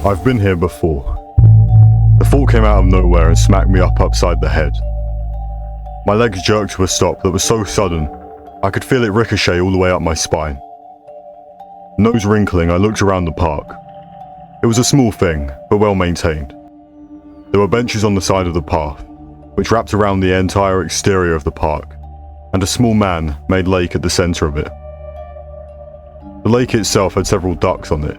I've been here before. The thought came out of nowhere and smacked me upside the head. My legs jerked to a stop that was so sudden, I could feel it ricochet all the way up my spine. Nose wrinkling, I looked around the park. It was a small thing, but well maintained. There were benches on the side of the path, which wrapped around the entire exterior of the park, and a small man-made lake at the center of it. The lake itself had several ducks on it,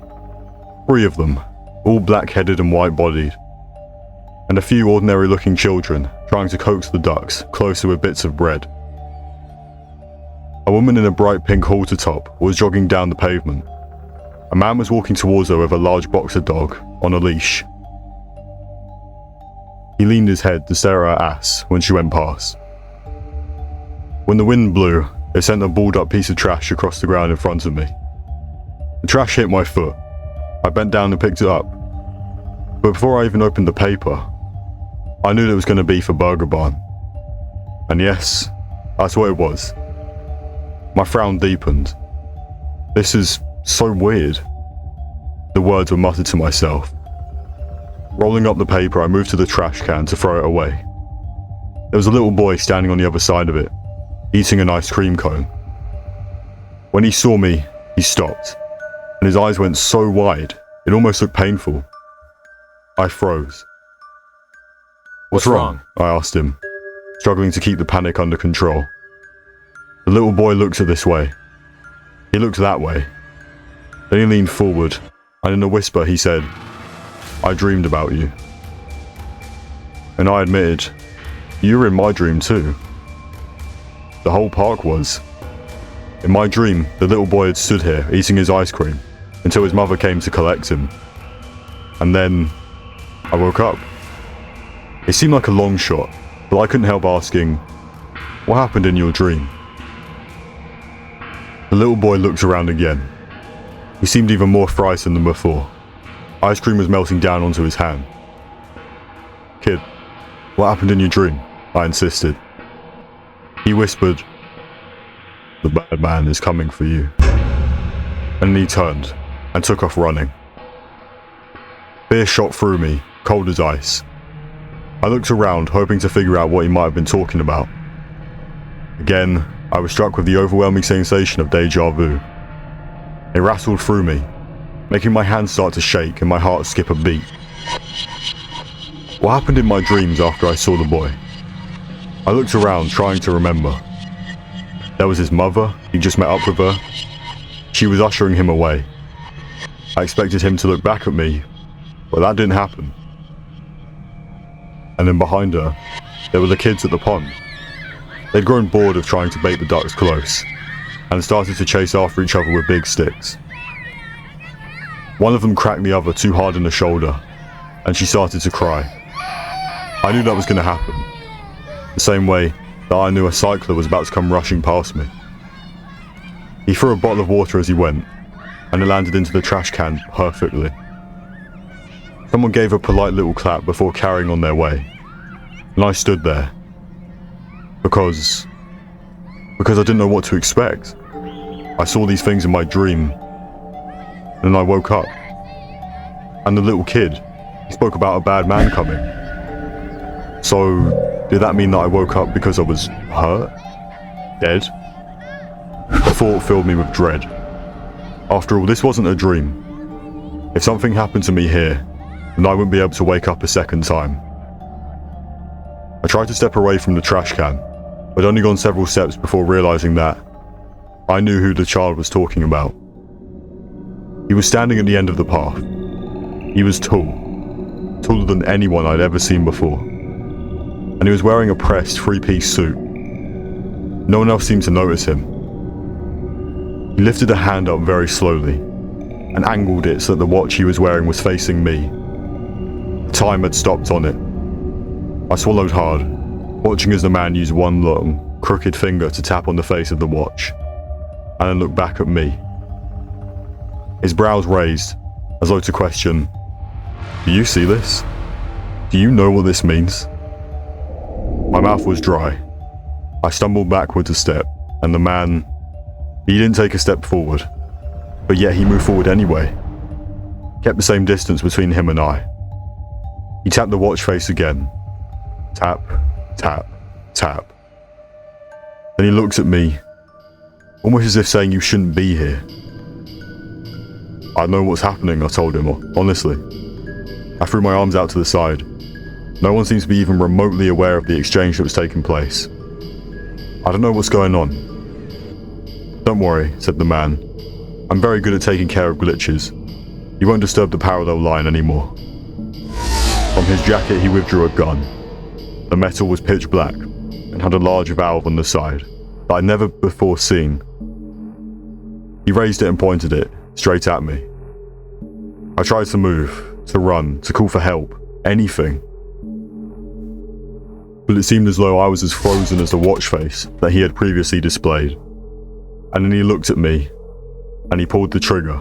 3 of them, all black-headed and white-bodied, and a few ordinary-looking children trying to coax the ducks closer with bits of bread. A woman in a bright pink halter top was jogging down the pavement. A man was walking towards her with a large boxer dog on a leash. He leaned his head to stare at her ass when she went past. When the wind blew, it sent a balled up piece of trash across the ground in front of me. The trash hit my foot. I bent down and picked it up. But before I even opened the paper, I knew that it was going to be for Burger Barn. And yes, that's what it was. My frown deepened. This is so weird. The words were muttered to myself. Rolling up the paper, I moved to the trash can to throw it away. There was a little boy standing on the other side of it, eating an ice cream cone. When he saw me, he stopped, and his eyes went so wide, it almost looked painful. I froze. What's wrong? I asked him, struggling to keep the panic under control. The little boy looked this way. He looked that way. Then he leaned forward, and in a whisper he said, "I dreamed about you." And I admitted, "You were in my dream too." The whole park was. In my dream, the little boy had stood here eating his ice cream until his mother came to collect him. And then I woke up. It seemed like a long shot, but I couldn't help asking, "What happened in your dream?" The little boy looked around again. He seemed even more frightened than before. Ice cream was melting down onto his hand. "Kid, what happened in your dream?" I insisted. He whispered, "The bad man is coming for you." And he turned and took off running. Fear shot through me, cold as ice. I looked around, hoping to figure out what he might have been talking about. Again, I was struck with the overwhelming sensation of deja vu. It rattled through me, making my hands start to shake and my heart skip a beat. What happened in my dreams after I saw the boy? I looked around, trying to remember. There was his mother, he just met up with her. She was ushering him away. I expected him to look back at me, but that didn't happen. And then behind her, there were the kids at the pond. They'd grown bored of trying to bait the ducks close, and started to chase after each other with big sticks. One of them cracked the other too hard in the shoulder, and she started to cry. I knew that was going to happen, the same way that I knew a cycler was about to come rushing past me. He threw a bottle of water as he went, and it landed into the trash can perfectly. Someone gave a polite little clap before carrying on their way, and I stood there. Because I didn't know what to expect. I saw these things in my dream, and then I woke up. And the little kid, he spoke about a bad man coming. So, did that mean that I woke up because I was hurt? Dead? The thought filled me with dread. After all, this wasn't a dream. If something happened to me here, then I wouldn't be able to wake up a second time. I tried to step away from the trash can, but only gone several steps before realizing that I knew who the child was talking about. He was standing at the end of the path. He was tall, taller than anyone I'd ever seen before. And he was wearing a pressed 3-piece suit. No one else seemed to notice him. He lifted a hand up very slowly and angled it so that the watch he was wearing was facing me. The time had stopped on it. I swallowed hard, watching as the man used one long, crooked finger to tap on the face of the watch, and then looked back at me. His brows raised, as though to question, "Do you see this? Do you know what this means?" My mouth was dry. I stumbled backwards a step, and the man, he didn't take a step forward, but yet he moved forward anyway. kept the same distance between him and I. He tapped the watch face again. Tap, tap, tap. Then he looks at me, almost as if saying, "You shouldn't be here." "I know what's happening," I told him, honestly. I threw my arms out to the side. No one seems to be even remotely aware of the exchange that was taking place. "I don't know what's going on." "Don't worry," said the man. "I'm very good at taking care of glitches. You won't disturb the parallel line anymore." From his jacket he withdrew a gun. The metal was pitch black and had a large valve on the side that I'd never before seen. He raised it and pointed it straight at me. I tried to move, to run, to call for help, anything. But it seemed as though I was as frozen as the watch face that he had previously displayed. And then he looked at me, and he pulled the trigger.